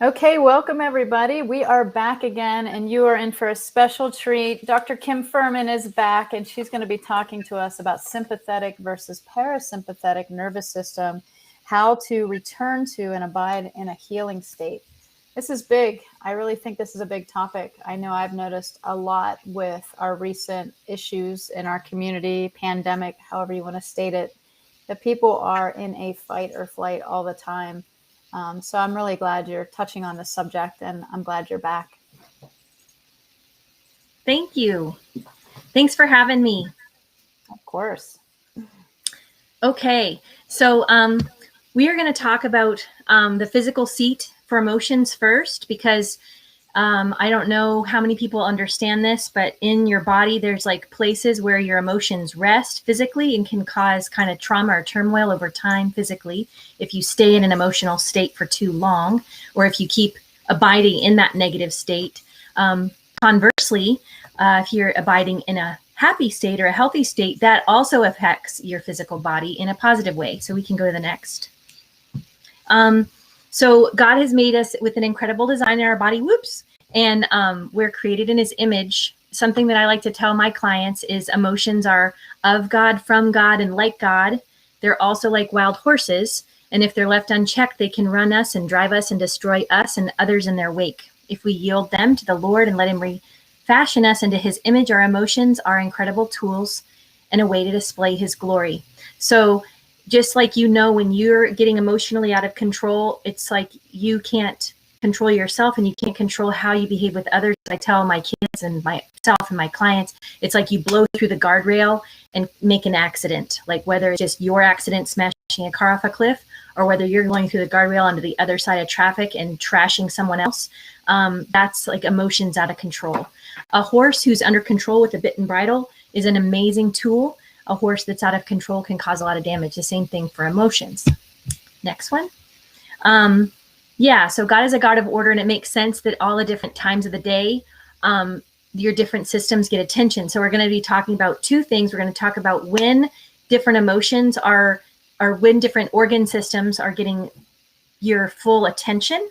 Okay, welcome everybody. We are back again, and you are in for a special treat. Dr. Kim Fuhrmann is back, and she's going to be talking to us about sympathetic versus parasympathetic nervous system, how to return to and abide in a healing state. This is big. I really think this is a big topic. I know I've noticed a lot with our recent issues in our community, pandemic, however you want to state it, that people are in a fight or flight all the time. So I'm really glad you're touching on this subject, and I'm glad you're back. Thank you. Thanks for having me. Of course. Okay, so we are going to talk about the physical seat for emotions first, because I don't know how many people understand this, but in your body, there's like places where your emotions rest physically and can cause kind of trauma or turmoil over time physically if you stay in an emotional state for too long, or if you keep abiding in that negative state. Conversely, if you're abiding in a happy state or a healthy state, that also affects your physical body in a positive way. So we can go to the next. So God has made us with an incredible design in our body. Whoops. And we're created in his image. Something that I like to tell my clients is emotions are of God, from God, and like God. They're also like wild horses. And if they're left unchecked, they can run us and drive us and destroy us and others in their wake. If we yield them to the Lord and let him refashion us into his image, our emotions are incredible tools and a way to display his glory. So just like, when you're getting emotionally out of control, it's like you can't control yourself and you can't control how you behave with others. I tell my kids and myself and my clients, it's like you blow through the guardrail and make an accident, like whether it's just your accident smashing a car off a cliff, or whether you're going through the guardrail onto the other side of traffic and trashing someone else. That's like emotions out of control. A horse who's under control with a bit and bridle is an amazing tool. A horse that's out of control can cause a lot of damage. The same thing for emotions. Next one. So God is a God of order, and it makes sense that all the different times of the day, your different systems get attention. So we're going to be talking about two things. We're going to talk about when different emotions are, or when different organ systems are getting your full attention.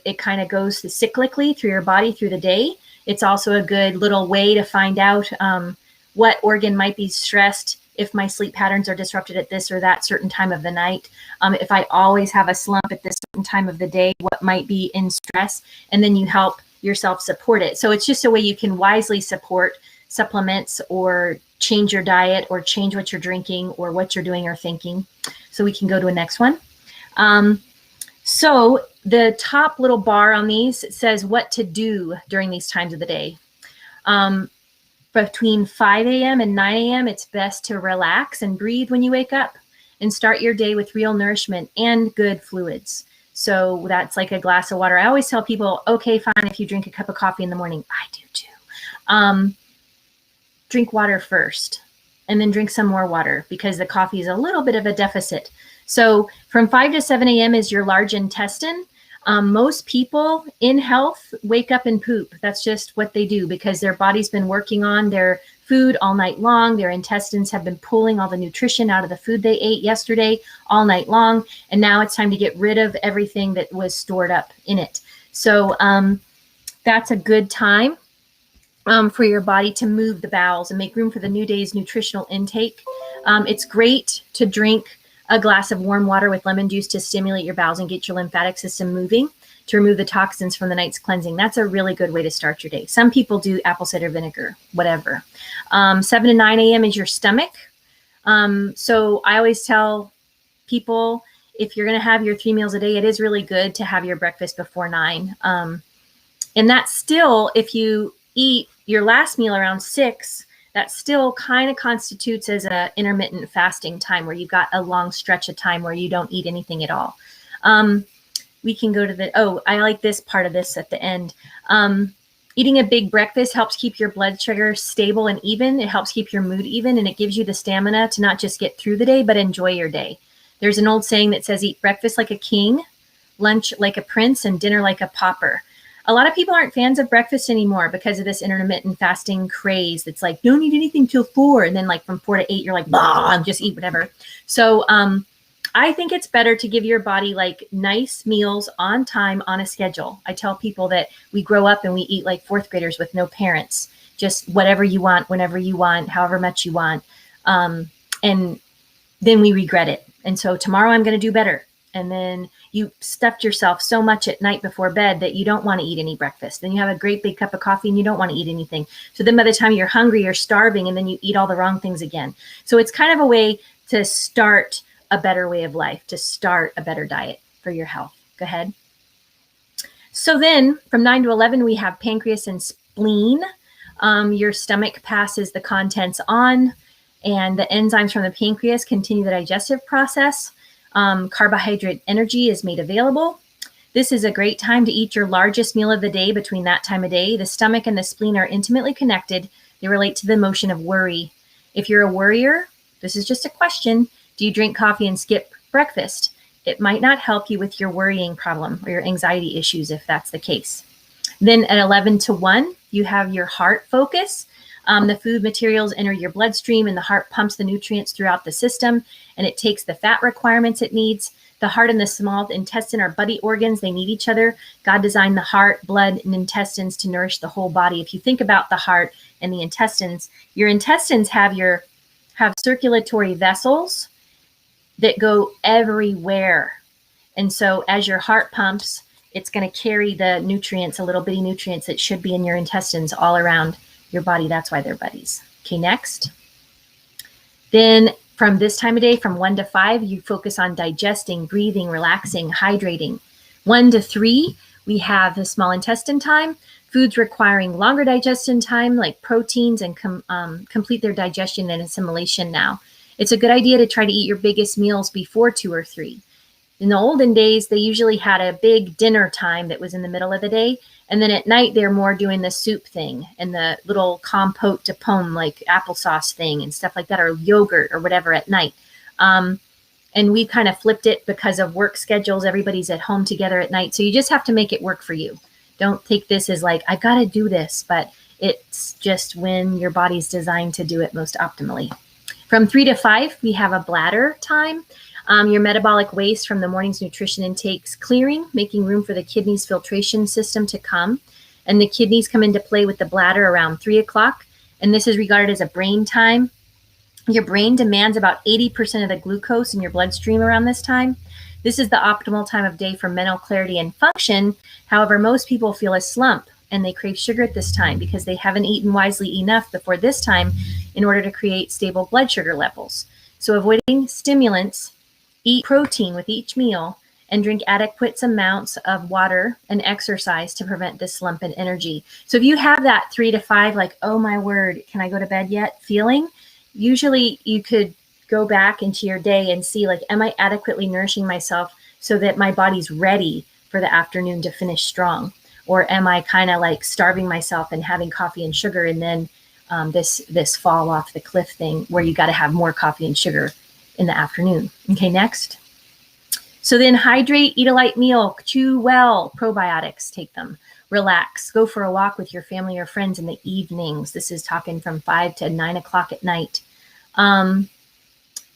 It kind of goes cyclically through your body through the day. It's also a good little way to find out what organ might be stressed if my sleep patterns are disrupted at this or that certain time of the night. If I always have a slump at this certain time of the day, what might be in stress, and then you help yourself support it. So it's just a way you can wisely support supplements or change your diet or change what you're drinking or what you're doing or thinking. So we can go to a next one. So the top little bar on these says what to do during these times of the day. Between 5 a.m. and 9 a.m., it's best to relax and breathe when you wake up and start your day with real nourishment and good fluids. So that's like a glass of water. I always tell people, okay, fine, if you drink a cup of coffee in the morning, I do too. Drink water first and then drink some more water, because the coffee is a little bit of a deficit. So from 5 to 7 a.m. is your large intestine. Most people in health wake up and poop. That's just what they do, because their body's been working on their food all night long. Their intestines have been pulling all the nutrition out of the food they ate yesterday all night long. And now it's time to get rid of everything that was stored up in it. So that's a good time for your body to move the bowels and make room for the new day's nutritional intake. It's great to drink a glass of warm water with lemon juice to stimulate your bowels and get your lymphatic system moving to remove the toxins from the night's cleansing. That's a really good way to start your day. Some people do apple cider vinegar, whatever. 7 to 9 a.m. is your stomach. So I always tell people, if you're going to have your 3 meals a day, it is really good to have your breakfast before 9. And that's still, if you eat your last meal around 6, that still kind of constitutes as a intermittent fasting time, where you've got a long stretch of time where you don't eat anything at all. We can go to I like this part of this at the end. Eating a big breakfast helps keep your blood sugar stable and even. It helps keep your mood even, and it gives you the stamina to not just get through the day, but enjoy your day. There's an old saying that says, eat breakfast like a king, lunch like a prince, and dinner like a pauper. A lot of people aren't fans of breakfast anymore because of this intermittent fasting craze. That's like, don't eat anything till 4. And then like from 4 to 8, you're like, blah, just eat whatever. So I think it's better to give your body like nice meals on time on a schedule. I tell people that we grow up and we eat like fourth graders with no parents, just whatever you want, whenever you want, however much you want. And then we regret it. And so tomorrow I'm going to do better. And then you stuffed yourself so much at night before bed that you don't want to eat any breakfast. Then you have a great big cup of coffee and you don't want to eat anything. So then by the time you're hungry, you're starving, and then you eat all the wrong things again. So it's kind of a way to start a better way of life, to start a better diet for your health. Go ahead. So then from 9 to 11, we have pancreas and spleen. Your stomach passes the contents on, and the enzymes from the pancreas continue the digestive process. Carbohydrate energy is made available. This is a great time to eat your largest meal of the day between that time of day. The stomach and the spleen are intimately connected. They relate to the emotion of worry. If you're a worrier, this is just a question. Do you drink coffee and skip breakfast? It might not help you with your worrying problem or your anxiety issues if that's the case. Then at 11 to 1, you have your heart focus. The food materials enter your bloodstream, and the heart pumps the nutrients throughout the system, and it takes the fat requirements it needs. The heart and the small intestine are buddy organs. They need each other. God designed the heart, blood, and intestines to nourish the whole body. If you think about the heart and the intestines, your intestines have circulatory vessels that go everywhere. And so as your heart pumps, it's going to carry the nutrients, the little bitty nutrients that should be in your intestines all around your body. That's why they're buddies. Okay, next. Then from this time of day, from 1 to 5, you focus on digesting, breathing, relaxing, hydrating. 1 to 3, we have the small intestine time. Foods requiring longer digestion time, like proteins, and complete their digestion and assimilation now. It's a good idea to try to eat your biggest meals before 2 or 3. In the olden days, they usually had a big dinner time that was in the middle of the day. And then at night, they're more doing the soup thing and the little compote de pomme, like applesauce thing and stuff like that, or yogurt or whatever at night. And we kind of flipped it because of work schedules. Everybody's at home together at night. So you just have to make it work for you. Don't take this as like, I've got to do this, but it's just when your body's designed to do it most optimally. From 3 to 5, we have a bladder time. Your metabolic waste from the morning's nutrition intakes clearing, making room for the kidneys filtration system to come. And the kidneys come into play with the bladder around 3 o'clock. And this is regarded as a brain time. Your brain demands about 80% of the glucose in your bloodstream around this time. This is the optimal time of day for mental clarity and function. However, most people feel a slump and they crave sugar at this time because they haven't eaten wisely enough before this time in order to create stable blood sugar levels. So avoiding stimulants, eat protein with each meal, and drink adequate amounts of water and exercise to prevent this slump in energy. So if you have that 3 to 5, like, oh my word, can I go to bed yet feeling, usually you could go back into your day and see, like, am I adequately nourishing myself so that my body's ready for the afternoon to finish strong? Or am I kind of like starving myself and having coffee and sugar and then this fall off the cliff thing where you got to have more coffee and sugar in the afternoon? Okay, next. So then hydrate, eat a light meal, chew well, probiotics, take them, relax, go for a walk with your family or friends in the evenings. This is talking from 5 to 9 o'clock at night.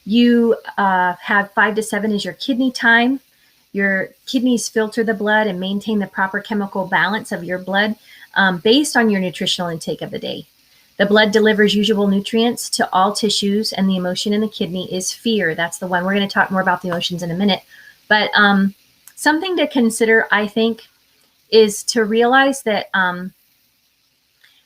You have 5 to 7 is your kidney time. Your kidneys filter the blood and maintain the proper chemical balance of your blood based on your nutritional intake of the day. The blood delivers usable nutrients to all tissues, and the emotion in the kidney is fear. That's the one. We're going to talk more about the emotions in a minute. But something to consider, I think, is to realize that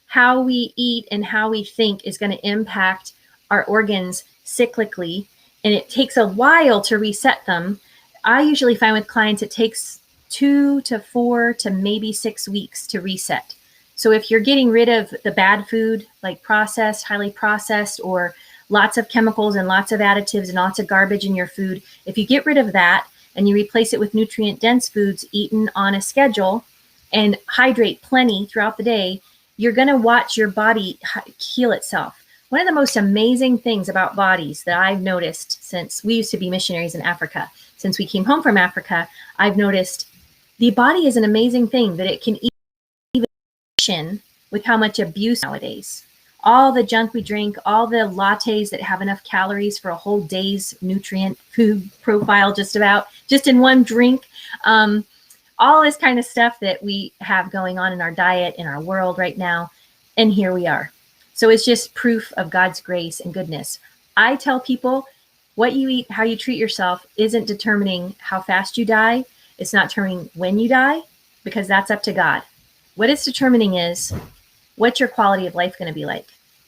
how we eat and how we think is going to impact our organs cyclically, and it takes a while to reset them. I usually find with clients it takes 2 to 4 to maybe 6 weeks to reset. So if you're getting rid of the bad food, like processed, highly processed, or lots of chemicals and lots of additives and lots of garbage in your food, if you get rid of that and you replace it with nutrient-dense foods eaten on a schedule and hydrate plenty throughout the day, you're going to watch your body heal itself. One of the most amazing things about bodies that I've noticed since we used to be missionaries in Africa, since we came home from Africa, I've noticed the body is an amazing thing that it can even with how much abuse nowadays. all the junk we drink, all the lattes that have enough calories for a whole day's nutrient food profile, just in one drink. All this kind of stuff that we have going on in our diet, in our world right now. And here we are. So it's just proof of God's grace and goodness. I tell people what you eat, how you treat yourself isn't determining how fast you die. It's not determining when you die, because that's up to God. What it's determining is what's your quality of life going to be like.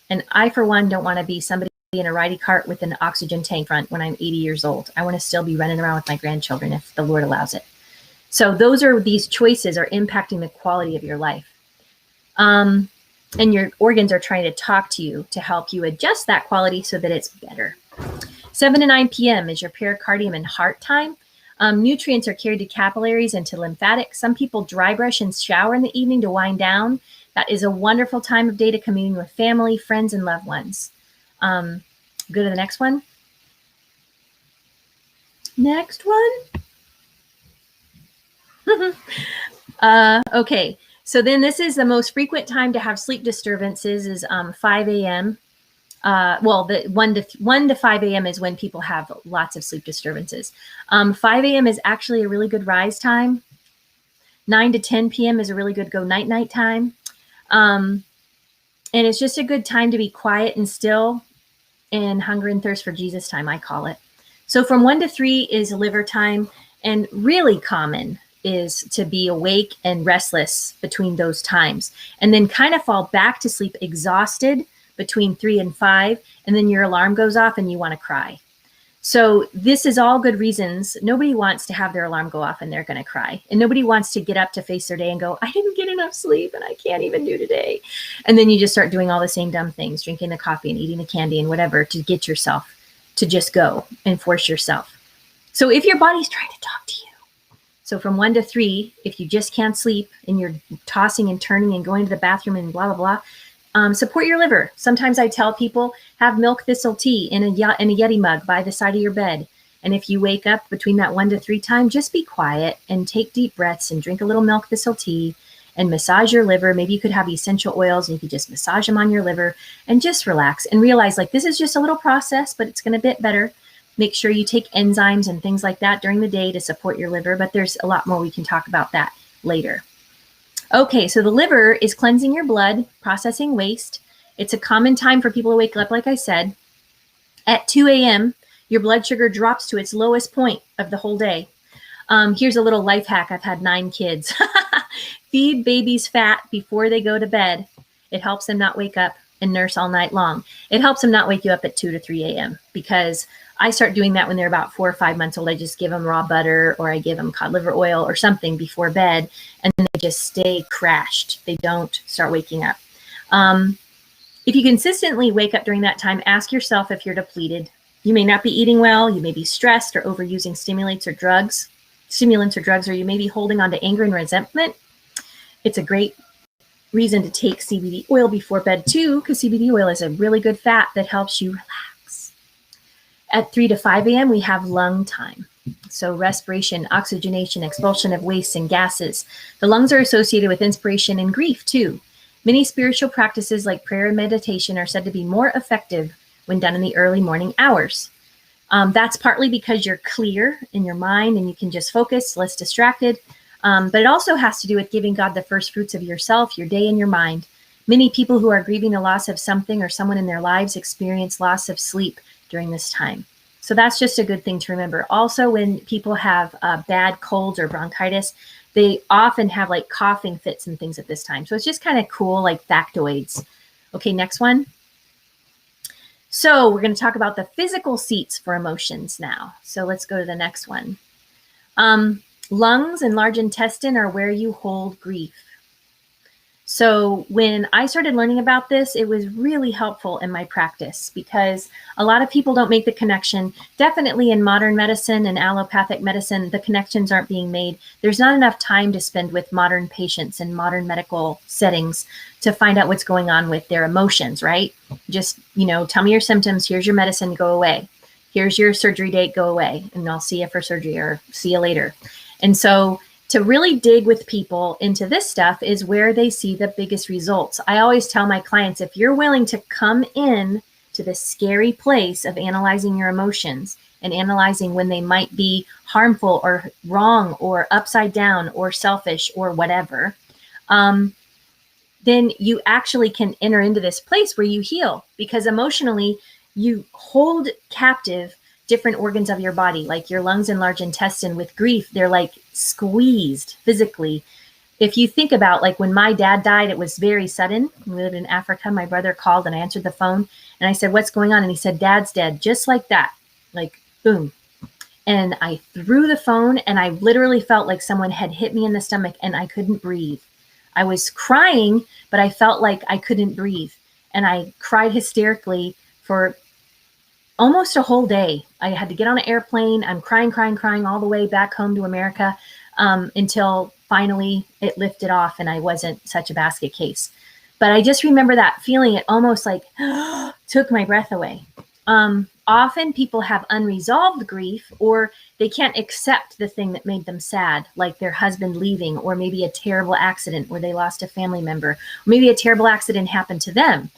And I, for one, don't want to be somebody in a riding cart with an oxygen tank front when I'm 80 years old. I want to still be running around with my grandchildren if the Lord allows it. So these choices are impacting the quality of your life. And your organs are trying to talk to you to help you adjust that quality so that it's better. 7 to 9 p.m. is your pericardium and heart time. Nutrients are carried to capillaries and to lymphatic. Some people dry brush and shower in the evening to wind down. That is a wonderful time of day to commune with family, friends, and loved ones. Go to the next one. Next one. Okay, so then this is the most frequent time to have sleep disturbances is 5 a.m. The 1 to 5 a.m. is when people have lots of sleep disturbances. 5 a.m. is actually a really good rise time. 9 to 10 p.m. is a really good go night time. And it's just a good time to be quiet and still and hunger and thirst for Jesus time, I call it. So from 1 to 3 is liver time, and really common is to be awake and restless between those times, and then kind of fall back to sleep exhausted between 3 and 5, and then your alarm goes off and you want to cry. So this is all good reasons. Nobody wants to have their alarm go off and they're going to cry, and nobody wants to get up to face their day and go, I didn't get enough sleep and I can't even do today. And then you just start doing all the same dumb things, drinking the coffee and eating the candy and whatever to get yourself to just go and force yourself. So if your body's trying to talk to you, so from 1 to 3, if you just can't sleep and you're tossing and turning and going to the bathroom and blah, blah, blah, support your liver. Sometimes I tell people, have milk thistle tea in a Yeti mug by the side of your bed. And if you wake up between that 1 to 3 time, just be quiet and take deep breaths and drink a little milk thistle tea and massage your liver. Maybe you could have essential oils and you could just massage them on your liver and just relax and realize like this is just a little process, but it's going to get better. Make sure you take enzymes and things like that during the day to support your liver, but there's a lot more we can talk about that later. Okay, so the liver is cleansing your blood, processing waste. It's a common time for people to wake up, like I said. At 2 a.m., your blood sugar drops to its lowest point of the whole day. Here's a little life hack. I've had 9 kids. Feed babies fat before they go to bed. It helps them not wake up and nurse all night long. It helps them not wake you up at 2 to 3 a.m. because I start doing that when they're about 4 or 5 months old. I just give them raw butter or I give them cod liver oil or something before bed, and then they just stay crashed. They don't start waking up. If you consistently wake up during that time, ask yourself if you're depleted. You may not be eating well. You may be stressed or overusing stimulants or drugs, or you may be holding on to anger and resentment. It's a great reason to take CBD oil before bed too, because CBD oil is a really good fat that helps you relax. At 3 to 5 a.m., we have lung time. So respiration, oxygenation, expulsion of wastes and gases. The lungs are associated with inspiration and grief too. Many spiritual practices like prayer and meditation are said to be more effective when done in the early morning hours. That's partly because you're clear in your mind and you can just focus, less distracted. But it also has to do with giving God the first fruits of yourself, your day, and your mind. Many people who are grieving the loss of something or someone in their lives experience loss of sleep during this time. So that's just a good thing to remember. Also, when people have bad colds or bronchitis, they often have like coughing fits and things at this time. So it's just kind of cool, like factoids. Okay, next one. So we're going to talk about the physical seats for emotions now. So let's go to the next one. Lungs and large intestine are where you hold grief. So when I started learning about this, it was really helpful in my practice because a lot of people don't make the connection. Definitely in modern medicine and allopathic medicine, the connections aren't being made. There's not enough time to spend with modern patients in modern medical settings to find out what's going on with their emotions, right? Just, tell me your symptoms. Here's your medicine, go away. Here's your surgery date, go away. And I'll see you for surgery or see you later. And so to really dig with people into this stuff is where they see the biggest results. I always tell my clients, if you're willing to come in to the scary place of analyzing your emotions and analyzing when they might be harmful or wrong or upside down or selfish or whatever, then you actually can enter into this place where you heal, because emotionally you hold captive different organs of your body, like your lungs and large intestine. With grief, they're like squeezed physically. If you think about, like, when my dad died, it was very sudden. We lived in Africa. My brother called and I answered the phone and I said, "What's going on?" And he said, "Dad's dead." Just like that, like boom. And I threw the phone and I literally felt like someone had hit me in the stomach and I couldn't breathe. I was crying, but I felt like I couldn't breathe. And I cried hysterically for almost a whole day. I had to get on an airplane. I'm crying all the way back home to America, until finally it lifted off and I wasn't such a basket case. But I just remember that feeling. It almost like took my breath away. Often people have unresolved grief, or they can't accept the thing that made them sad, like their husband leaving, or maybe a terrible accident where they lost a family member, or maybe a terrible accident happened to them.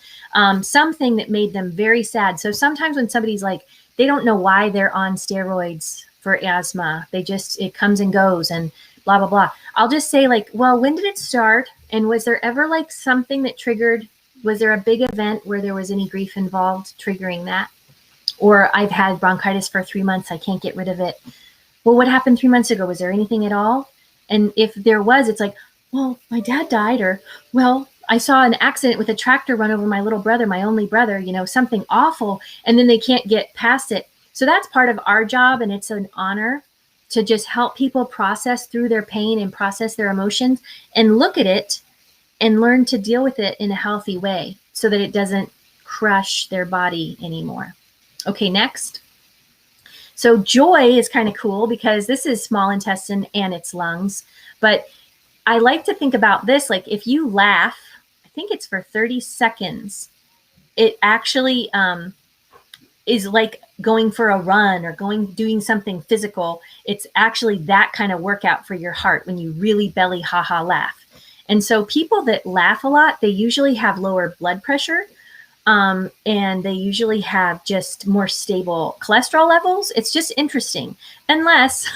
Something that made them very sad. So sometimes when somebody's like, they don't know why they're on steroids for asthma, it comes and goes and blah, blah, blah. I'll just say, like, well, when did it start? And was there ever like something that triggered, was there a big event where there was any grief involved triggering that? Or I've had bronchitis for 3 months, I can't get rid of it. Well, what happened 3 months ago? Was there anything at all? And if there was, it's like, well, my dad died, or, well, I saw an accident with a tractor run over my little brother, my only brother, something awful, and then they can't get past it. So that's part of our job, and it's an honor to just help people process through their pain and process their emotions and look at it and learn to deal with it in a healthy way so that it doesn't crush their body anymore. Okay, next. So joy is kind of cool because this is small intestine and it's lungs. But I like to think about this, like if you laugh, I think it's for 30 seconds, it actually is like going for a run or doing something physical. It's actually that kind of workout for your heart when you really belly ha-ha laugh. And so people that laugh a lot, they usually have lower blood pressure. And they usually have just more stable cholesterol levels. It's just interesting, unless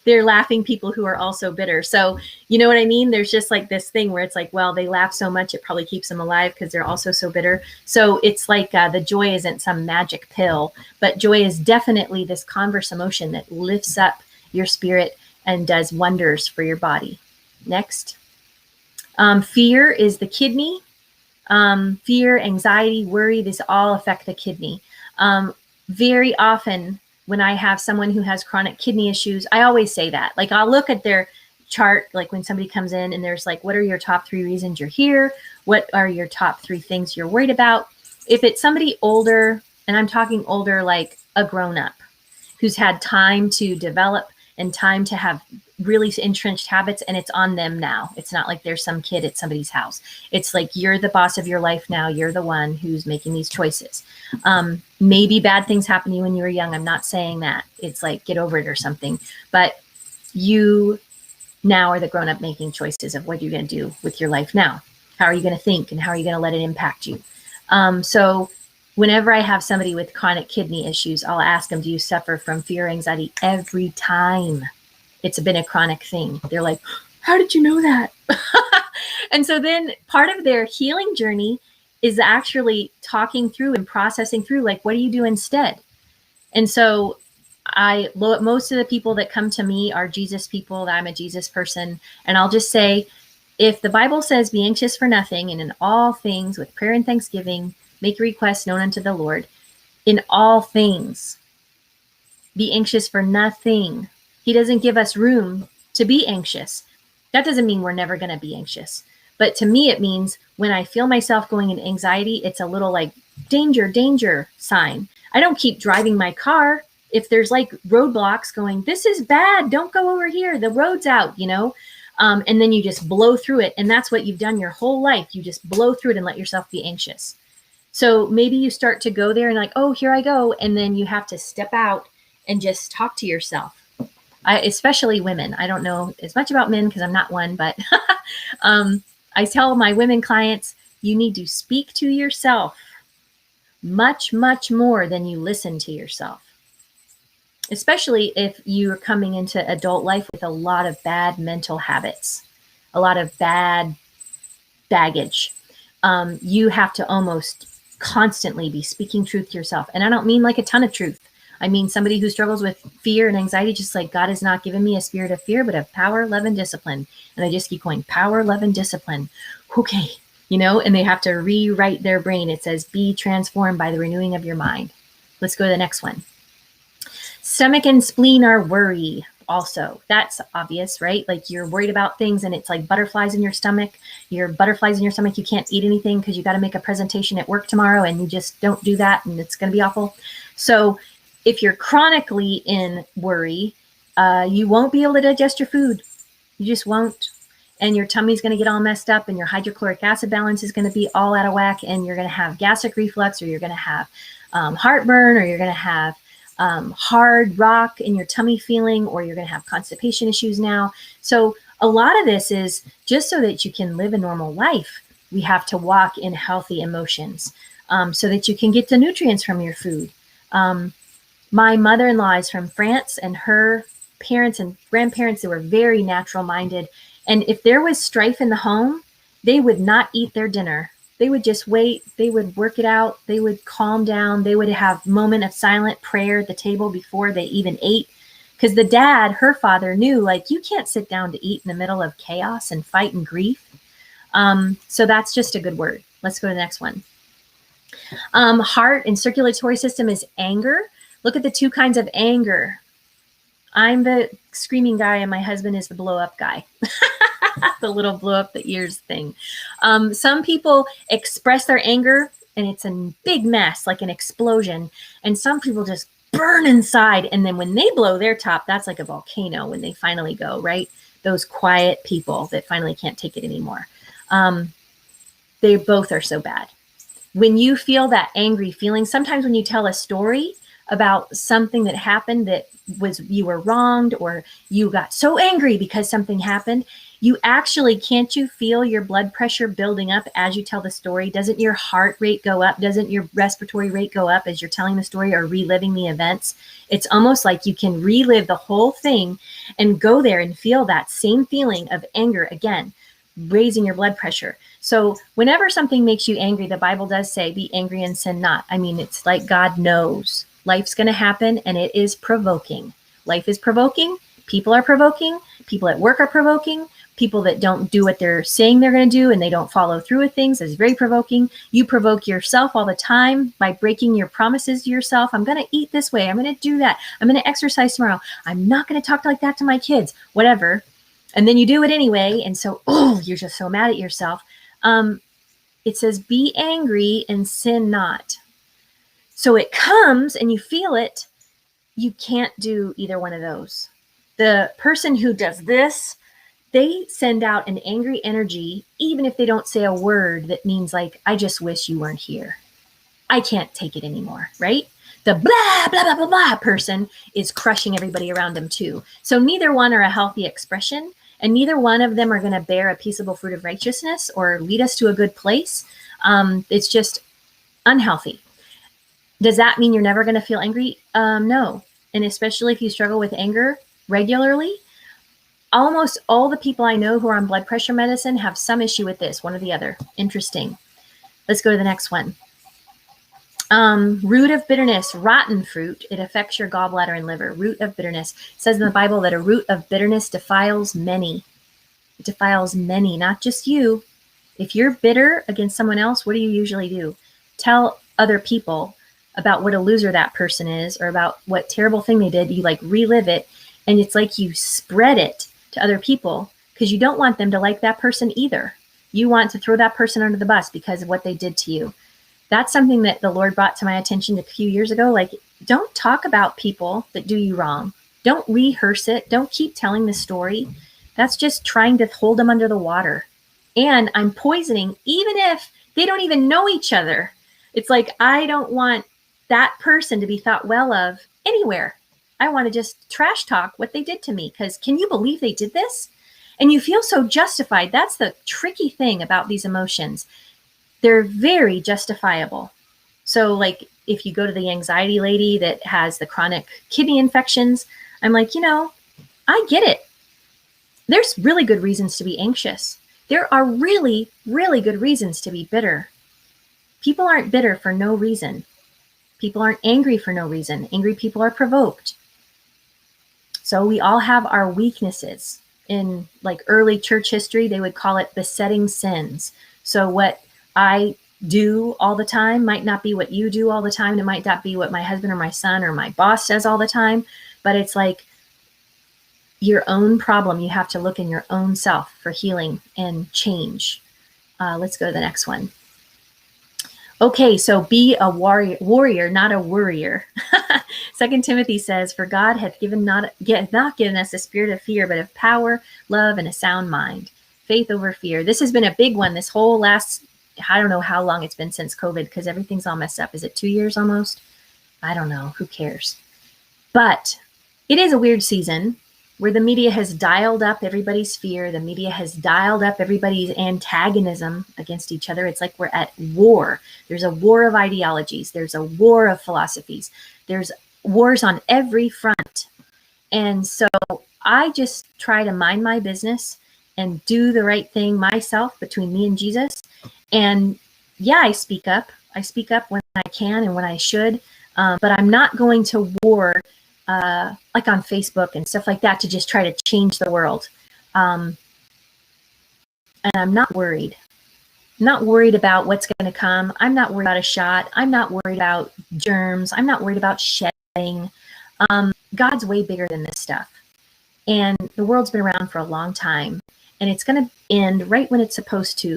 they're laughing people who are also bitter. So you know what I mean? There's just like this thing where it's like, well, they laugh so much, it probably keeps them alive because they're also so bitter. So it's like the joy isn't some magic pill, but joy is definitely this converse emotion that lifts up your spirit and does wonders for your body. Next. Fear is the kidney. Fear, anxiety, worry, these all affect the kidney. Very often when I have someone who has chronic kidney issues, I always say that. Like, I'll look at their chart, like when somebody comes in and there's like, what are your top 3 reasons you're here? What are your top 3 things you're worried about? If it's somebody older, and I'm talking older, like a grown-up who's had time to develop and time to have really entrenched habits, and it's on them now. It's not like there's some kid at somebody's house. It's like, you're the boss of your life now. You're the one who's making these choices. Maybe bad things happened to you when you were young. I'm not saying that. It's like, get over it or something. But you now are the grown-up making choices of what you're going to do with your life now. How are you going to think, and how are you going to let it impact you? So whenever I have somebody with chronic kidney issues, I'll ask them, do you suffer from fear, anxiety? Every time it's been a chronic thing. They're like, how did you know that? And so then part of their healing journey is actually talking through and processing through, like, what do you do instead? And so most of the people that come to me are Jesus people, that I'm a Jesus person. And I'll just say, if the Bible says, be anxious for nothing, and in all things with prayer and thanksgiving, make requests known unto the Lord, in all things, be anxious for nothing. He doesn't give us room to be anxious. That doesn't mean we're never going to be anxious. But to me, it means when I feel myself going in anxiety, it's a little like danger, danger sign. I don't keep driving my car. If there's like roadblocks going, this is bad, don't go over here, the road's out, and then you just blow through it. And that's what you've done your whole life. You just blow through it and let yourself be anxious. So maybe you start to go there and like, oh, here I go. And then you have to step out and just talk to yourself. Especially women. I don't know as much about men because I'm not one, but I tell my women clients, you need to speak to yourself much, much more than you listen to yourself. Especially if you're coming into adult life with a lot of bad mental habits, a lot of bad baggage. You have to almost constantly be speaking truth to yourself. And I don't mean like a ton of truth. I mean somebody who struggles with fear and anxiety, just like God has not given me a spirit of fear, but of power, love, and discipline. And I just keep going, power, love, and discipline. Okay. And they have to rewrite their brain. It says, be transformed by the renewing of your mind. Let's go to the next one. Stomach and spleen are worry. Also, that's obvious, right? Like you're worried about things and it's like butterflies in your stomach. Your butterflies in your stomach, you can't eat anything because you got to make a presentation at work tomorrow and you just don't do that and it's going to be awful. So if you're chronically in worry, you won't be able to digest your food. You just won't. And your tummy's going to get all messed up and your hydrochloric acid balance is going to be all out of whack and you're going to have gastric reflux or you're going to have heartburn or you're going to have hard rock in your tummy feeling, or you're going to have constipation issues now. So a lot of this is just so that you can live a normal life. We have to walk in healthy emotions so that you can get the nutrients from your food. My mother-in-law is from France and her parents and grandparents, they were very natural minded. And if there was strife in the home, they would not eat their dinner. They would just wait. They would work it out. They would calm down. They would have a moment of silent prayer at the table before they even ate. Because the dad, her father, knew, like, you can't sit down to eat in the middle of chaos and fight and grief. So that's just a good word. Let's go to the next one. Heart and circulatory system is anger. Look at the two kinds of anger. I'm the screaming guy and my husband is the blow up guy. The little blow up the ears thing. Some people express their anger and it's a big mess, like an explosion. And some people just burn inside. And then when they blow their top, that's like a volcano when they finally go, right? Those quiet people that finally can't take it anymore. They both are so bad. When you feel that angry feeling, sometimes when you tell a story about something that happened that was you were wronged or you got so angry because something happened, you actually, can't you feel your blood pressure building up as you tell the story? Doesn't your heart rate go up? Doesn't your respiratory rate go up as you're telling the story or reliving the events? It's almost like you can relive the whole thing and go there and feel that same feeling of anger again, raising your blood pressure. So whenever something makes you angry, the Bible does say, be angry and sin not. I mean, it's like God knows life's going to happen and it is provoking. Life is provoking. People are provoking. People at work are provoking. People that don't do what they're saying they're going to do and they don't follow through with things is very provoking. You provoke yourself all the time by breaking your promises to yourself. I'm going to eat this way. I'm going to do that. I'm going to exercise tomorrow. I'm not going to talk like that to my kids, whatever. And then you do it anyway. And so, you're just so mad at yourself. It says, be angry and sin not. So it comes and you feel it. You can't do either one of those. The person who does this, they send out an angry energy, even if they don't say a word that means like, I just wish you weren't here. I can't take it anymore, right? The blah, blah, blah, blah, blah person is crushing everybody around them too. So neither one are a healthy expression, and neither one of them are going to bear a peaceable fruit of righteousness or lead us to a good place. It's just unhealthy. Does that mean you're never going to feel angry? No. And especially if you struggle with anger regularly, almost all the people I know who are on blood pressure medicine have some issue with this, one or the other. Interesting. Let's go to the next one. Root of bitterness, rotten fruit. It affects your gallbladder and liver. Root of bitterness. It says in the Bible that a root of bitterness defiles many. It defiles many, not just you. If you're bitter against someone else, what do you usually do? Tell other people about what a loser that person is or about what terrible thing they did. You like relive it. And it's like you spread it to other people because you don't want them to like that person either. You want to throw that person under the bus because of what they did to you. That's something that the Lord brought to my attention a few years ago. Like, don't talk about people that do you wrong. Don't rehearse it. Don't keep telling the story. That's just trying to hold them under the water. And I'm poisoning, even if they don't even know each other. It's like, I don't want that person to be thought well of anywhere. I want to just trash talk what they did to me, because can you believe they did this? And you feel so justified. That's the tricky thing about these emotions. They're very justifiable. So like if you go to the anxiety lady that has the chronic kidney infections, I'm like, I get it. There's really good reasons to be anxious. There are really, really good reasons to be bitter. People aren't bitter for no reason. People aren't angry for no reason. Angry people are provoked. So we all have our weaknesses. In like early church history, they would call it besetting sins. So what I do all the time might not be what you do all the time. It might not be what my husband or my son or my boss does all the time, but it's like your own problem. You have to look in your own self for healing and change. Let's go to the next one. Okay, so be a warrior, not a worrier. 2 Timothy says, for God hath not given us a spirit of fear, but of power, love, and a sound mind. Faith over fear. This has been a big one this whole last, I don't know how long it's been since COVID, because everything's all messed up. Is it 2 years almost? I don't know. Who cares? But it is a weird season where the media has dialed up everybody's fear. The media has dialed up everybody's antagonism against each other. It's like we're at war. There's a war of ideologies. There's a war of philosophies. There's wars on every front. And so I just try to mind my business and do the right thing myself between me and Jesus. And yeah, I speak up. I speak up when I can and when I should. But I'm not going to war like on Facebook and stuff like that to just try to change the world. And I'm not worried. Not worried about what's going to come. I'm not worried about a shot. I'm not worried about germs. I'm not worried about shedding. God's way bigger than this stuff. And the world's been around for a long time. And it's going to end right when it's supposed to.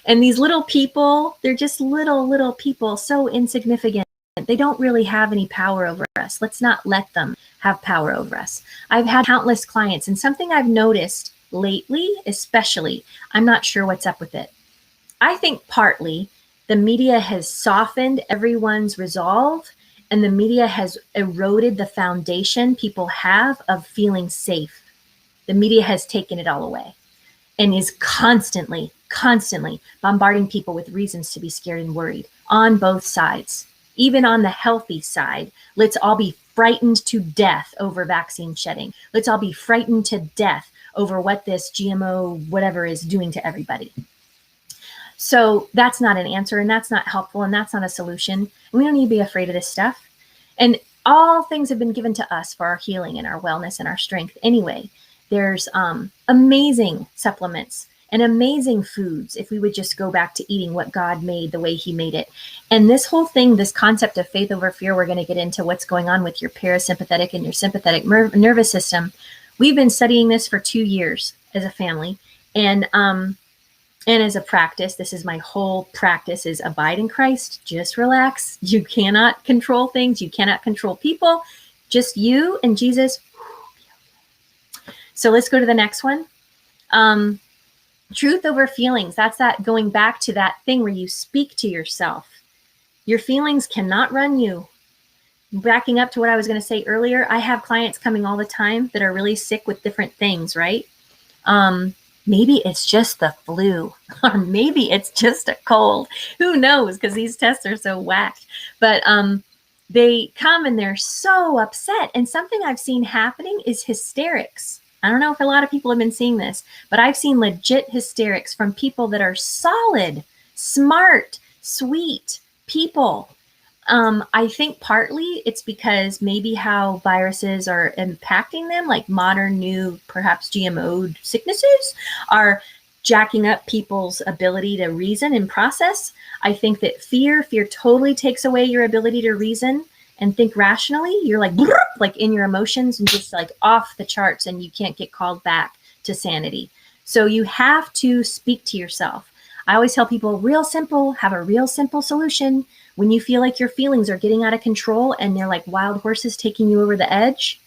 And these little people, they're just little people, so insignificant. They don't really have any power over us. Let's not let them have power over us. I've had countless clients, and something I've noticed lately, especially, I'm not sure what's up with it. I think partly the media has softened everyone's resolve, and the media has eroded the foundation people have of feeling safe. The media has taken it all away and is constantly bombarding people with reasons to be scared and worried on both sides. Even on the healthy side, let's all be frightened to death over vaccine shedding. Let's all be frightened to death over what this GMO whatever is doing to everybody. So that's not an answer, and that's not helpful, and that's not a solution. We don't need to be afraid of this stuff. And all things have been given to us for our healing and our wellness and our strength anyway. There's amazing supplements and amazing foods if we would just go back to eating what God made the way he made it. And this whole thing, this concept of faith over fear, we're going to get into what's going on with your parasympathetic and your sympathetic nervous system. We've been studying this for 2 years as a family. And as a practice, this is my whole practice, is abide in Christ, just relax. You cannot control things. You cannot control people. Just you and Jesus. So let's go to the next one. Truth over feelings. That's that going back to that thing where you speak to yourself. Your feelings cannot run you. Backing up to what I was going to say earlier, I have clients coming all the time that are really sick with different things, right? Maybe it's just the flu, or maybe it's just a cold. Who knows? Because these tests are so whacked. But they come and they're so upset. And something I've seen happening is hysterics. I don't know if a lot of people have been seeing this, but I've seen legit hysterics from people that are solid, smart, sweet people. I think partly it's because maybe how viruses are impacting them, like modern new, perhaps GMO sicknesses, are jacking up people's ability to reason and process. I think that fear totally takes away your ability to reason and think rationally. You're like in your emotions and just like off the charts, and you can't get called back to sanity. So you have to speak to yourself. I always tell people, real simple, have a real simple solution. When you feel like your feelings are getting out of control and they're like wild horses taking you over the edge,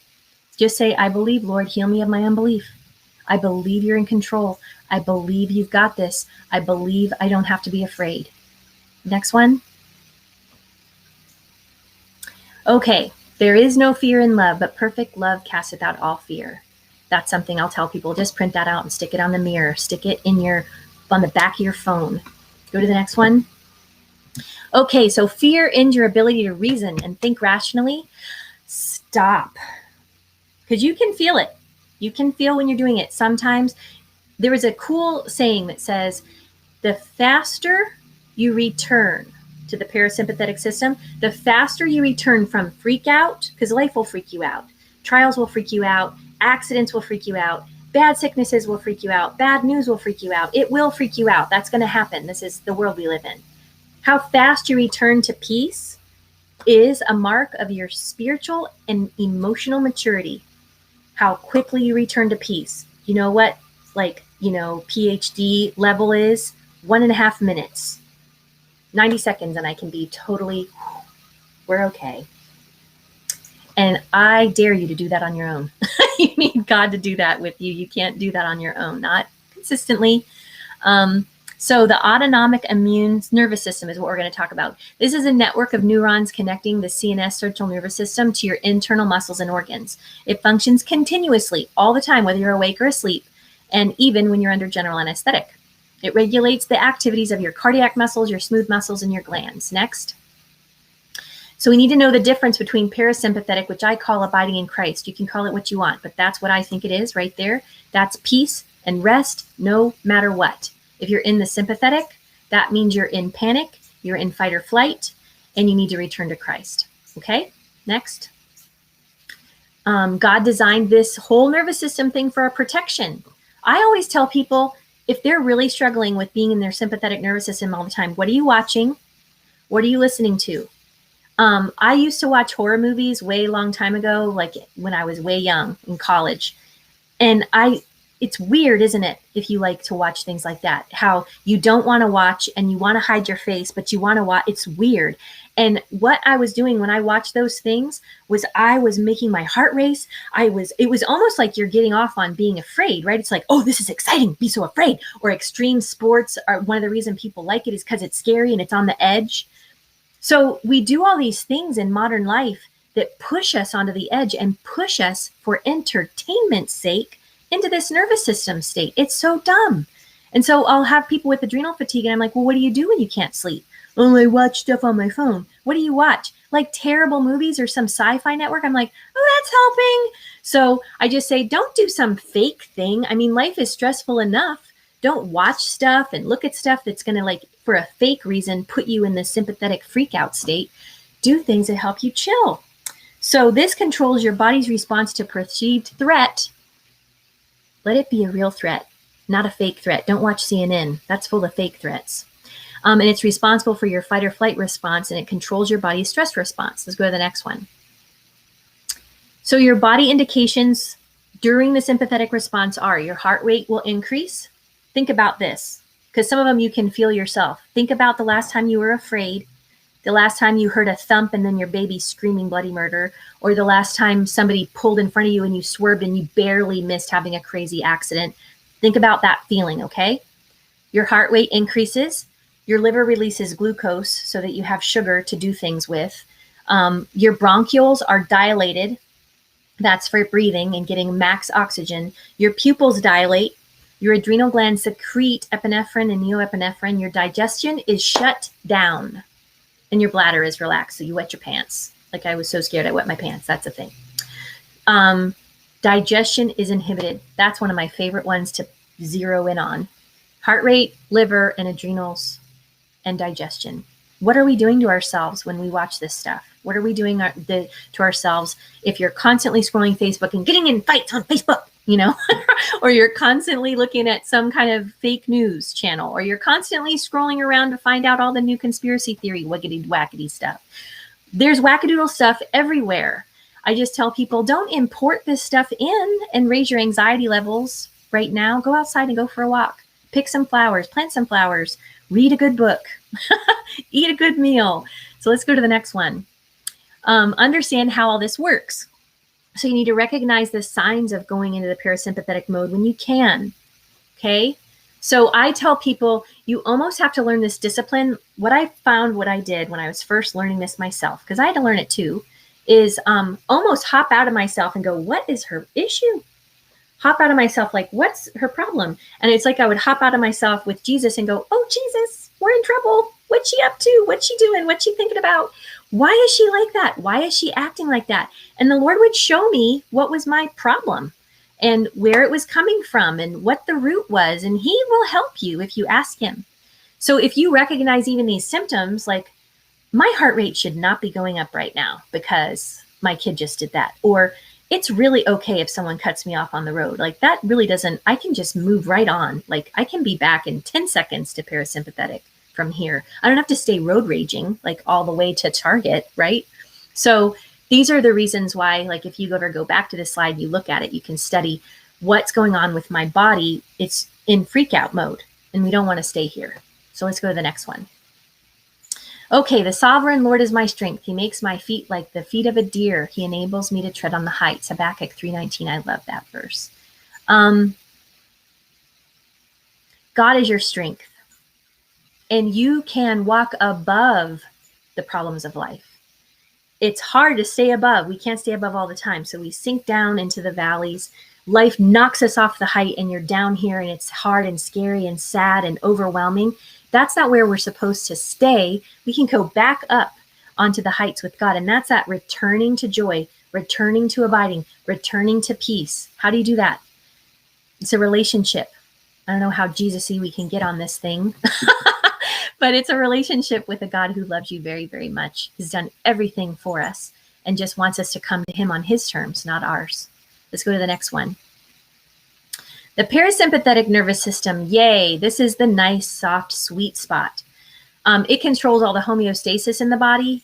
just say, I believe, Lord, heal me of my unbelief. I believe you're in control. I believe you've got this. I believe I don't have to be afraid. Next one. Okay, There is no fear in love, but perfect love casteth out all fear. That's something I'll tell people. Just print that out and stick it on the mirror. Stick it on the back of your phone. Go to the next one. Okay, so fear ends your ability to reason and think rationally. Stop. Because you can feel it. You can feel when you're doing it. Sometimes there is a cool saying that says, the faster you return to the parasympathetic system, the faster you return from freak out, because life will freak you out. Trials will freak you out. Accidents will freak you out. Bad sicknesses will freak you out. Bad news will freak you out. It will freak you out. That's going to happen. This is the world we live in. How fast you return to peace is a mark of your spiritual and emotional maturity. How quickly you return to peace. You know what, PhD level is? 1.5 minutes. 90 seconds and I can be totally, we're okay. And I dare you to do that on your own. You need God to do that with you. You can't do that on your own, not consistently. So the autonomic immune nervous system is what we're going to talk about. This is a network of neurons connecting the CNS central nervous system to your internal muscles and organs. It functions continuously all the time, whether you're awake or asleep, and even when you're under general anesthetic. It regulates the activities of your cardiac muscles, your smooth muscles, and your glands. Next. So we need to know the difference between parasympathetic, which I call abiding in Christ. You can call it what you want, but that's what I think it is right there. That's peace and rest no matter what. If you're in the sympathetic, that means you're in panic, you're in fight or flight, and you need to return to Christ. Okay, next. God designed this whole nervous system thing for our protection. I always tell people, if they're really struggling with being in their sympathetic nervous system all the time, what are you watching? What are you listening to? I used to watch horror movies way long time ago, like when I was way young in college. And it's weird, isn't it? If you like to watch things like that, how you don't want to watch and you want to hide your face, but you want to watch. It's weird. And what I was doing when I watched those things was I was making my heart race. It was almost like you're getting off on being afraid, right? It's like, oh, this is exciting. Be so afraid. Or extreme sports are one of the reasons people like it is because it's scary and it's on the edge. So we do all these things in modern life that push us onto the edge and push us for entertainment's sake into this nervous system state. It's so dumb. And so I'll have people with adrenal fatigue and I'm like, well, what do you do when you can't sleep? Oh, I watch stuff on my phone. What do you watch? Like terrible movies or some sci-fi network? I'm like, oh, that's helping. So I just say, don't do some fake thing. I mean, life is stressful enough. Don't watch stuff and look at stuff that's going to, for a fake reason, put you in the sympathetic freak out state. Do things that help you chill. So this controls your body's response to perceived threat. Let it be a real threat, not a fake threat. Don't watch CNN. That's full of fake threats. And it's responsible for your fight or flight response, and it controls your body's stress response. Let's go to the next one. So your body indications during the sympathetic response are your heart rate will increase. Think about this, because some of them you can feel yourself. Think about the last time you were afraid, the last time you heard a thump and then your baby screaming bloody murder, or the last time somebody pulled in front of you and you swerved and you barely missed having a crazy accident. Think about that feeling, okay? Your heart rate increases. Your liver releases glucose so that you have sugar to do things with. Your bronchioles are dilated. That's for breathing and getting max oxygen. Your pupils dilate. Your adrenal glands secrete epinephrine and neoepinephrine. Your digestion is shut down. And your bladder is relaxed, so you wet your pants. Like I was so scared I wet my pants. That's a thing. Digestion is inhibited. That's one of my favorite ones to zero in on. Heart rate, liver, and adrenals, and digestion. What are we doing to ourselves when we watch this stuff? What are we doing to ourselves if you're constantly scrolling Facebook and getting in fights on Facebook, or you're constantly looking at some kind of fake news channel, or you're constantly scrolling around to find out all the new conspiracy theory, wiggity wackety stuff. There's wackadoodle stuff everywhere. I just tell people, don't import this stuff in and raise your anxiety levels right now. Go outside and go for a walk. Pick some flowers, plant some flowers, read a good book, eat a good meal. So let's go to the next one. Understand how all this works. So you need to recognize the signs of going into the parasympathetic mode when you can, okay? So I tell people, you almost have to learn this discipline. What I did when I was first learning this myself, because I had to learn it too, is almost hop out of myself and go, what is her issue? Hop out of myself, like, what's her problem? And it's like I would hop out of myself with Jesus and go, oh, Jesus, we're in trouble. What's she up to? What's she doing? What's she thinking about? Why is she like that? Why is she acting like that? And the Lord would show me what was my problem and where it was coming from and what the root was. And he will help you if you ask him. So if you recognize even these symptoms, like my heart rate should not be going up right now because my kid just did that. Or it's really okay if someone cuts me off on the road. Like that really doesn't, I can just move right on. Like I can be back in 10 seconds to parasympathetic from here. I don't have to stay road raging like all the way to Target, right? So these are the reasons why, like if you ever go back to the slide, you look at it, you can study what's going on with my body. It's in freak out mode and we don't want to stay here. So let's go to the next one. Okay, the sovereign Lord is my strength. He makes my feet like the feet of a deer. He enables me to tread on the heights. Habakkuk 3:19. I love that verse. God is your strength. And you can walk above the problems of life. It's hard to stay above. We can't stay above all the time. So we sink down into the valleys. Life knocks us off the height and you're down here and it's hard and scary and sad and overwhelming. That's not where we're supposed to stay. We can go back up onto the heights with God. And that's that returning to joy, returning to abiding, returning to peace. How do you do that? It's a relationship. I don't know how Jesus-y we can get on this thing, but it's a relationship with a God who loves you very, very much. He's done everything for us and just wants us to come to him on his terms, not ours. Let's go to the next one. The parasympathetic nervous system, yay, this is the nice, soft, sweet spot. It controls all the homeostasis in the body.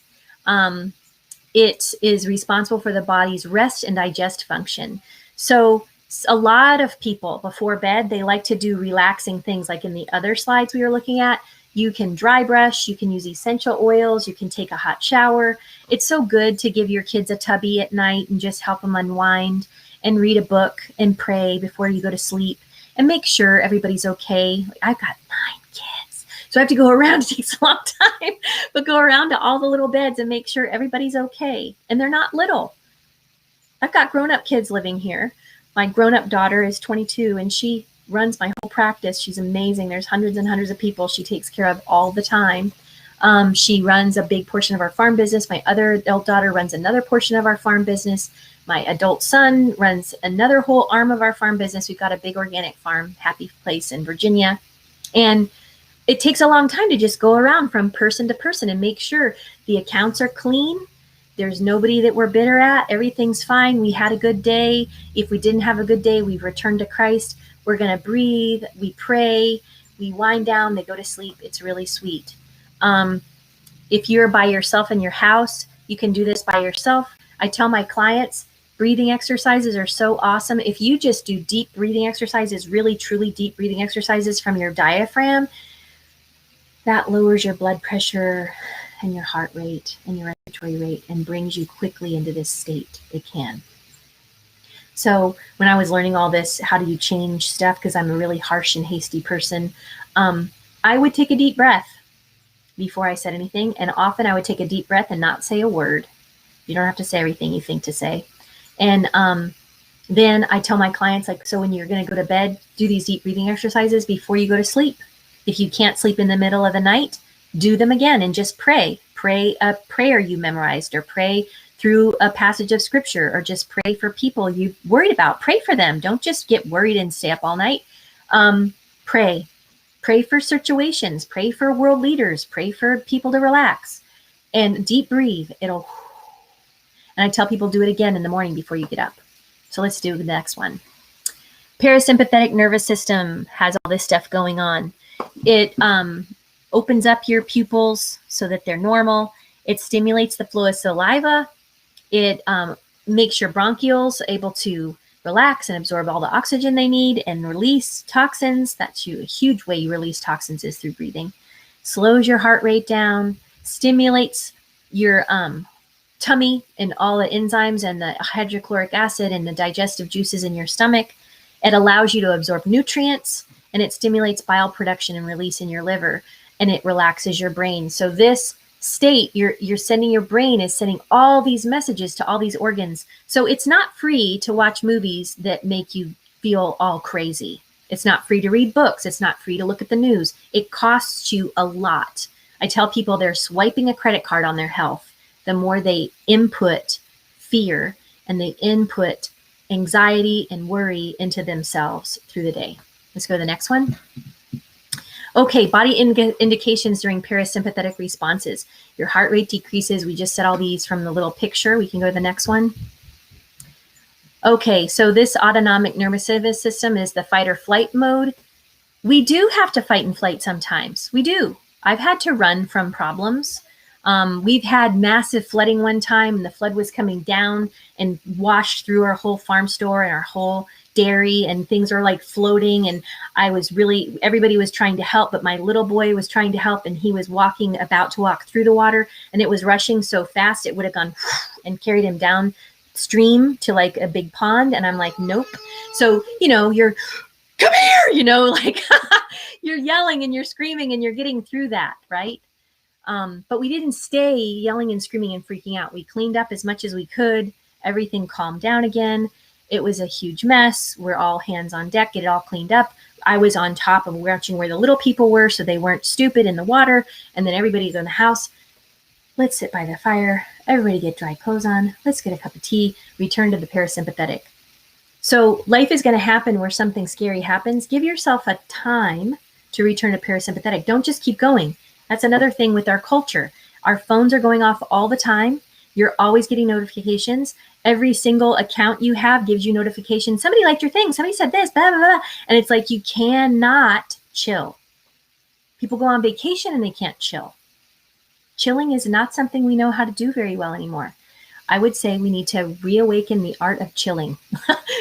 It is responsible for the body's rest and digest function. So a lot of people before bed, they like to do relaxing things like in the other slides we were looking at. You can dry brush, you can use essential oils, you can take a hot shower. It's so good to give your kids a tubby at night and just help them unwind and read a book and pray before you go to sleep and make sure everybody's okay. I've got 9 kids, so I have to go around. It takes a long time, but go around to all the little beds and make sure everybody's okay. And they're not little. I've got grown-up kids living here. My grown-up daughter is 22 and she runs my whole practice. She's amazing. There's hundreds and hundreds of people she takes care of all the time. She runs a big portion of our farm business. My other adult daughter runs another portion of our farm business. My adult son runs another whole arm of our farm business. We've got a big organic farm, Happy Place in Virginia. And it takes a long time to just go around from person to person and make sure the accounts are clean. There's nobody that we're bitter at. Everything's fine. We had a good day. If we didn't have a good day, we've returned to Christ. We're going to breathe. We pray. We wind down. They go to sleep. It's really sweet. If you're by yourself in your house, you can do this by yourself. I tell my clients, breathing exercises are so awesome. If you just do deep breathing exercises, really, truly deep breathing exercises from your diaphragm, that lowers your blood pressure and your heart rate and your respiratory rate and brings you quickly into this state. It can. So when I was learning all this, how do you change stuff? Because I'm a really harsh and hasty person. I would take a deep breath before I said anything. And often I would take a deep breath and not say a word. You don't have to say everything you think to say. And then I tell my clients, like, so when you're going to go to bed, do these deep breathing exercises before you go to sleep. If you can't sleep in the middle of the night, do them again and just pray. Pray a prayer you memorized, or pray through a passage of scripture, or just pray for people you've worried about. Pray for them. Don't just get worried and stay up all night. Pray. Pray for situations. Pray for world leaders. Pray for people to relax. And deep breathe. And I tell people do it again in the morning before you get up. So let's do the next one. Parasympathetic nervous system has all this stuff going on. It opens up your pupils so that they're normal. It stimulates the flow of saliva. It makes your bronchioles able to relax and absorb all the oxygen they need and release toxins. That's a huge way you release toxins is through breathing. Slows your heart rate down, stimulates your tummy and all the enzymes and the hydrochloric acid and the digestive juices in your stomach. It allows you to absorb nutrients, and it stimulates bile production and release in your liver, and it relaxes your brain. So this state, you're sending, your brain is sending all these messages to all these organs. So it's not free to watch movies that make you feel all crazy. It's not free to read books. It's not free to look at the news. It costs you a lot. I tell people they're swiping a credit card on their health the more they input fear and they input anxiety and worry into themselves through the day. Let's go to the next one. Okay, body indications during parasympathetic responses. Your heart rate decreases. We just said all these from the little picture. We can go to the next one. Okay, so this autonomic nervous system is the fight or flight mode. We do have to fight and flight sometimes. We do. I've had to run from problems. We've had massive flooding one time, and the flood was coming down and washed through our whole farm store and our whole dairy, and things were like floating. And everybody was trying to help, but my little boy was trying to help, and he was about to walk through the water, and it was rushing so fast it would have gone and carried him down stream to like a big pond. And I'm like, nope. So, you're, come here, like you're yelling and you're screaming and you're getting through that, right? But we didn't stay yelling and screaming and freaking out. We cleaned up as much as we could. Everything calmed down again. It was a huge mess. We're all hands on deck, get it all cleaned up. I was on top of watching where the little people were so they weren't stupid in the water. And then everybody's in the house. Let's sit by the fire. Everybody get dry clothes on. Let's get a cup of tea. Return to the parasympathetic. So life is going to happen where something scary happens. Give yourself a time to return to parasympathetic. Don't just keep going. That's another thing with our culture. Our phones are going off all the time. You're always getting notifications. Every single account you have gives you notifications. Somebody liked your thing. Somebody said this, blah, blah, blah. And it's like you cannot chill. People go on vacation and they can't chill. Chilling is not something we know how to do very well anymore. I would say we need to reawaken the art of chilling.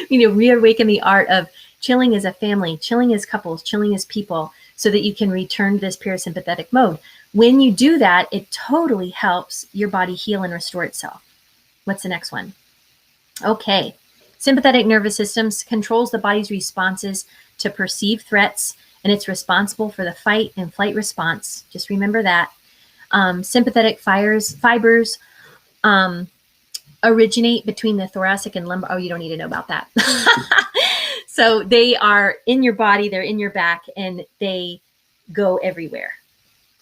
We need to reawaken the art of chilling as a family, chilling as couples, chilling as people, so that you can return to this parasympathetic mode. When you do that, it totally helps your body heal and restore itself. What's the next one? Okay. Sympathetic nervous system controls the body's responses to perceived threats, and it's responsible for the fight and flight response. Just remember that. Sympathetic fibers originate between the thoracic and lumbar. Oh, you don't need to know about that. So they are in your body, they're in your back, and they go everywhere.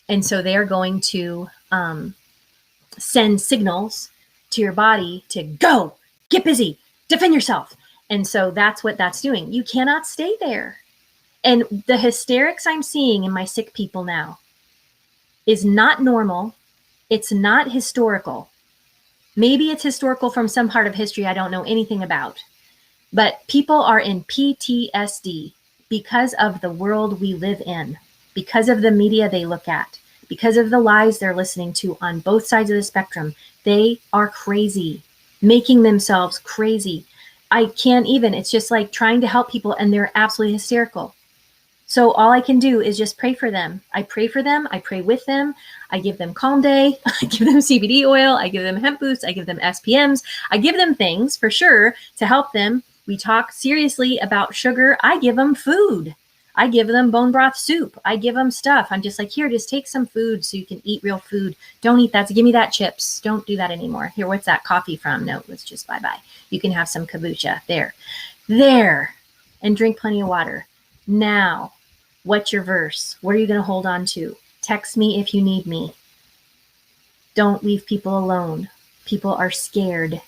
And so they are going to send signals to your body to go, get busy, defend yourself. And so that's what that's doing. You cannot stay there. And the hysterics I'm seeing in my sick people now is not normal. It's not historical. Maybe it's historical from some part of history I don't know anything about. But people are in PTSD because of the world we live in, because of the media they look at, because of the lies they're listening to on both sides of the spectrum. They are crazy, making themselves crazy. I can't even, it's just like trying to help people and they're absolutely hysterical. So all I can do is just pray for them. I pray for them. I pray with them. I give them Calm Day. I give them CBD oil. I give them hemp boosts. I give them SPMs. I give them things for sure to help them. We talk seriously about sugar. I give them food. I give them bone broth soup. I give them stuff. I'm just like, here, just take some food so you can eat real food. Don't eat that. So give me that chips. Don't do that anymore. Here, what's that coffee from? No, let's just bye-bye. You can have some kombucha. There. And drink plenty of water. Now, what's your verse? What are you going to hold on to? Text me if you need me. Don't leave people alone. People are scared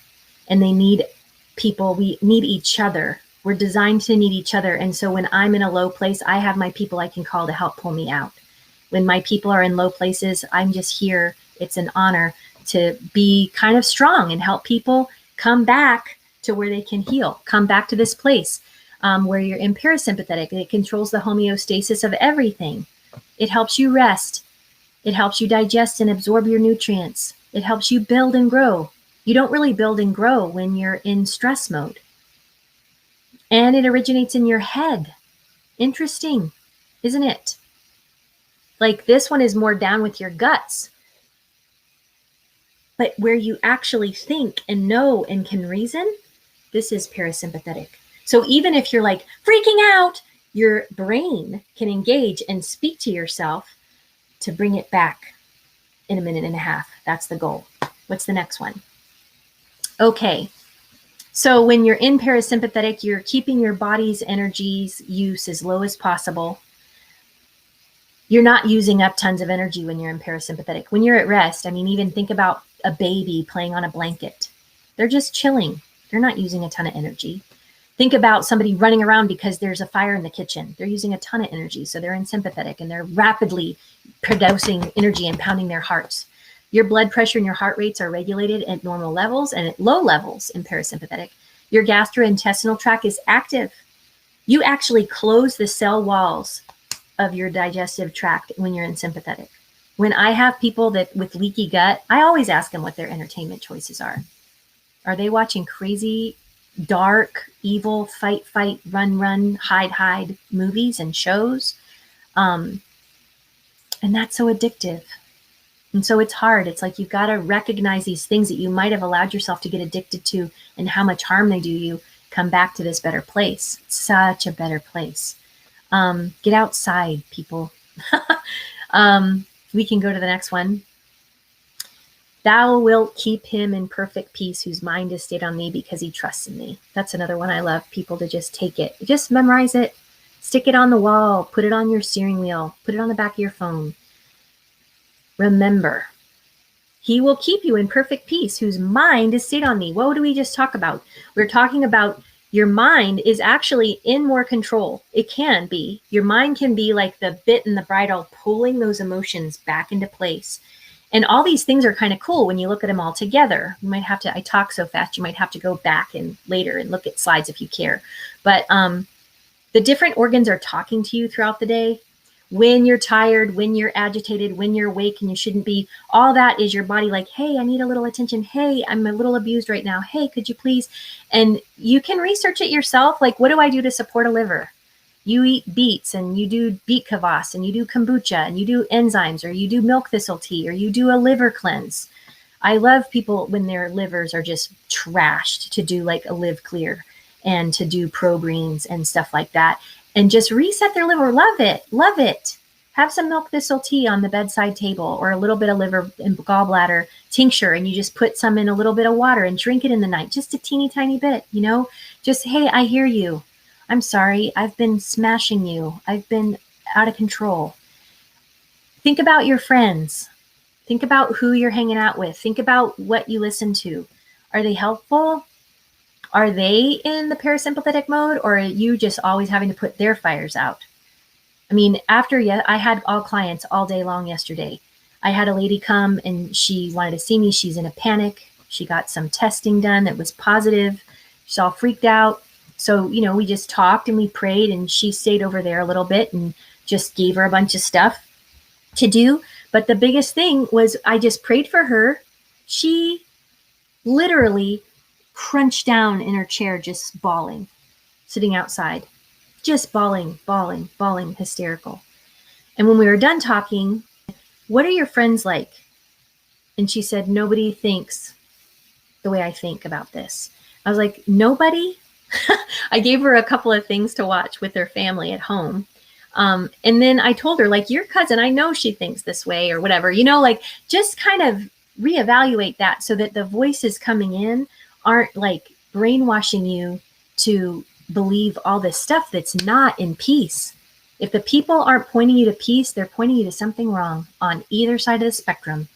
and they need people. We need each other. We're designed to need each other. And so when I'm in a low place, I have my people I can call to help pull me out. When my people are in low places, I'm just here. It's an honor to be kind of strong and help people come back to where they can heal, come back to this place where you're in parasympathetic. It controls the homeostasis of everything. It helps you rest. It helps you digest and absorb your nutrients. It helps you build and grow. You don't really build and grow when you're in stress mode. And it originates in your head. Interesting, isn't it? Like this one is more down with your guts. But where you actually think and know and can reason, this is parasympathetic. So even if you're like freaking out, your brain can engage and speak to yourself to bring it back. in a minute and a half. That's the goal. What's the next one? Okay. So when you're in parasympathetic, you're keeping your body's energies use as low as possible. You're not using up tons of energy when you're in parasympathetic. When you're at rest, I mean, even think about a baby playing on a blanket. They're just chilling. They're not using a ton of energy. Think about somebody running around because there's a fire in the kitchen. They're using a ton of energy. So they're in sympathetic and they're rapidly producing energy and pounding their hearts. Your blood pressure and your heart rates are regulated at normal levels and at low levels in parasympathetic. Your gastrointestinal tract is active. You actually close the cell walls of your digestive tract when you're in sympathetic. When I have people that with leaky gut, I always ask them what their entertainment choices are. Are they watching crazy, dark, evil, fight, run, hide movies and shows? And that's so addictive. And so it's hard. It's like you've got to recognize these things that you might have allowed yourself to get addicted to and how much harm they do you. Come back to this better place. It's such a better place. Get outside, people. We can go to the next one. Thou wilt keep him in perfect peace whose mind is stayed on thee because he trusts in thee. That's another one I love people to just take it. Just memorize it. Stick it on the wall. Put it on your steering wheel. Put it on the back of your phone. Remember, he will keep you in perfect peace whose mind is stayed on thee. What do we just talk about? We're talking about your mind is actually in more control. It can be. Your mind can be like the bit in the bridle, pulling those emotions back into place. And all these things are kind of cool when you look at them all together. You might have to, I talk so fast, you might have to go back and later and look at slides if you care. But the different organs are talking to you throughout the day. When you're tired, when you're agitated, when you're awake and you shouldn't be, all that is your body like, hey, I need a little attention. Hey, I'm a little abused right now. Hey, could you please? And you can research it yourself. Like, what do I do to support a liver? You eat beets and you do beet kvass and you do kombucha and you do enzymes or you do milk thistle tea or you do a liver cleanse. I love people when their livers are just trashed to do like a live clear and to do pro greens and stuff like that. And just reset their liver. Love it. Love it. Have some milk thistle tea on the bedside table or a little bit of liver and gallbladder tincture. And you just put some in a little bit of water and drink it in the night. Just a teeny tiny bit, you know, just, hey, I hear you. I'm sorry. I've been smashing you. I've been out of control. Think about your friends. Think about who you're hanging out with. Think about what you listen to. Are they helpful? Are they in the parasympathetic mode, or are you just always having to put their fires out? I mean, I had all clients all day long yesterday. I had a lady come and she wanted to see me. She's in a panic. She got some testing done that was positive. She's all freaked out. So, you know, we just talked and we prayed and she stayed over there a little bit and just gave her a bunch of stuff to do. But the biggest thing was I just prayed for her. She literally crunched down in her chair, just bawling, sitting outside, just bawling, hysterical. And when we were done talking, what are your friends like? And she said, nobody thinks the way I think about this. I was like, nobody? I gave her a couple of things to watch with her family at home. And then I told her, like, your cousin, I know she thinks this way or whatever, you know, like just kind of reevaluate that so that the voices coming in aren't like brainwashing you to believe all this stuff that's not in peace. If the people aren't pointing you to peace, they're pointing you to something wrong on either side of the spectrum.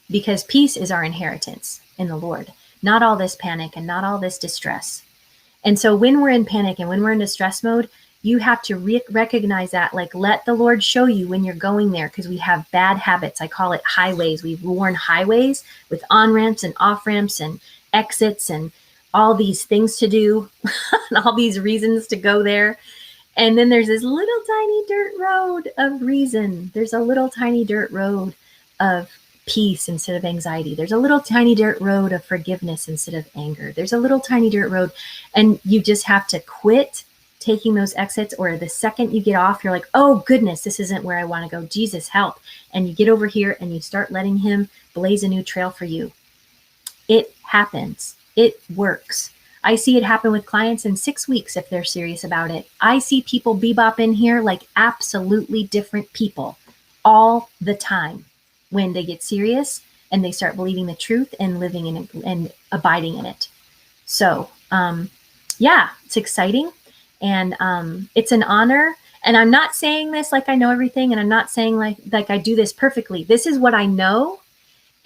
Because peace is our inheritance in the Lord, not all this panic and not all this distress. And so when we're in panic and when we're in distress mode, you have to recognize that, like, let the Lord show you when you're going there, because we have bad habits. I call it highways. We've worn highways with on-ramps and off-ramps and exits and all these things to do and all these reasons to go there. And then there's this little tiny dirt road of reason. There's a little tiny dirt road of peace instead of anxiety. There's a little tiny dirt road of forgiveness instead of anger. There's a little tiny dirt road. And you just have to quit taking those exits, or the second you get off, you're like, oh goodness, this isn't where I want to go. Jesus, help. And you get over here and you start letting him blaze a new trail for you. It happens. It works. I see it happen with clients in 6 weeks if they're serious about it. I see people bebop in here like absolutely different people all the time when they get serious and they start believing the truth and living in it and abiding in it. So, yeah, it's exciting, and it's an honor. And I'm not saying this like I know everything, and I'm not saying like I do this perfectly. This is what I know,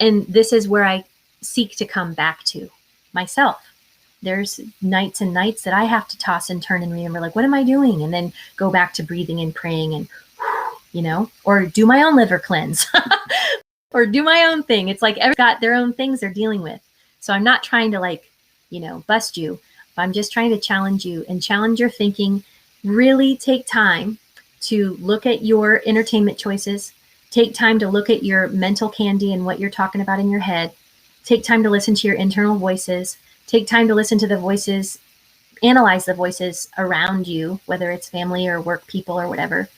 and this is where I seek to come back to myself. There's nights and nights that I have to toss and turn and remember, like, what am I doing? And then go back to breathing and praying and, or do my own liver cleanse or do my own thing. It's like everyone's got their own things they're dealing with. So I'm not trying to bust you. I'm just trying to challenge you and challenge your thinking. Really take time to look at your entertainment choices. Take time to look at your mental candy and what you're talking about in your head. Take time to listen to your internal voices. Take time to listen to the voices, analyze the voices around you, whether it's family or work people or whatever,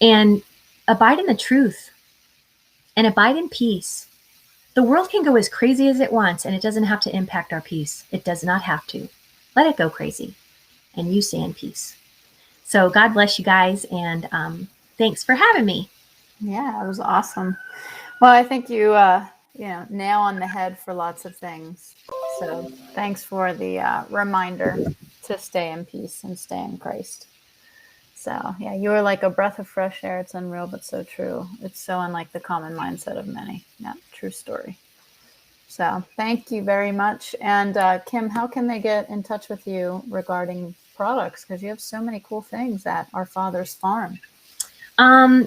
and abide in the truth and abide in peace. The world can go as crazy as it wants, and it doesn't have to impact our peace. It does not have to. Let it go crazy, and you stay in peace. So God bless you guys, and thanks for having me. Yeah, it was awesome. Well, I think you, nail on the head for lots of things. So thanks for the reminder to stay in peace and stay in Christ. So yeah, you are like a breath of fresh air. It's unreal, but so true. It's so unlike the common mindset of many. Yeah, true story. So thank you very much. And Kim, how can they get in touch with you regarding products? Because you have so many cool things at Our Father's Farm.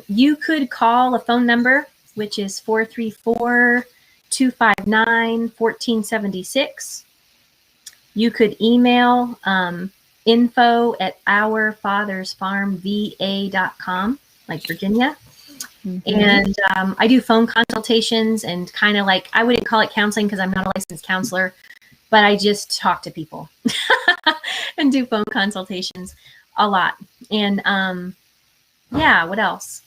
You could call a phone number, which is 434-259-1476. You could email info@ourfathersfarmva.com, like Virginia. Mm-hmm. And I do phone consultations and kind of like, I wouldn't call it counseling because I'm not a licensed counselor, but I just talk to people and do phone consultations a lot. And yeah, what else?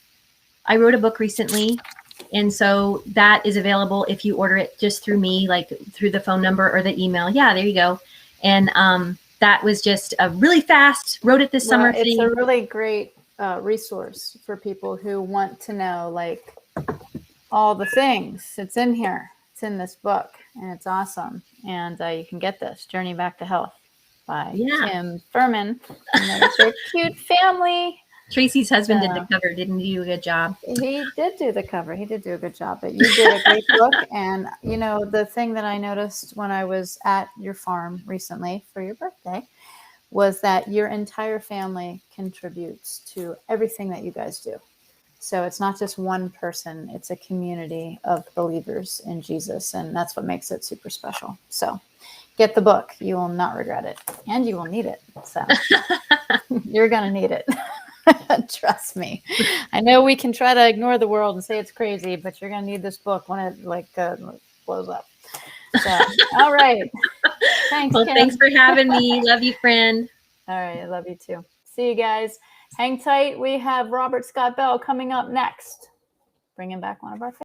I wrote a book recently, and so that is available if you order it just through me, like through the phone number or the email. Yeah, there you go. And that was just a really fast, wrote it this summer thing. It's a really great resource for people who want to know like all the things. It's in here. It's in this book, and it's awesome. And you can get this, Journey Back to Health by Kim Fuhrmann. And there's your cute family. Tracy's husband did the cover. Didn't he do a good job? He did do the cover. He did do a good job. But you did a great book. And, the thing that I noticed when I was at your farm recently for your birthday was that your entire family contributes to everything that you guys do. So it's not just one person. It's a community of believers in Jesus. And that's what makes it super special. So get the book. You will not regret it. And you will need it. So you're going to need it. Trust me. I know we can try to ignore the world and say it's crazy, but you're going to need this book when it blows up. So, all right. Thanks, well, Kim. Thanks for having me. Love you, friend. All right. I love you too. See you guys. Hang tight. We have Robert Scott Bell coming up next. Bringing back one of our favorites.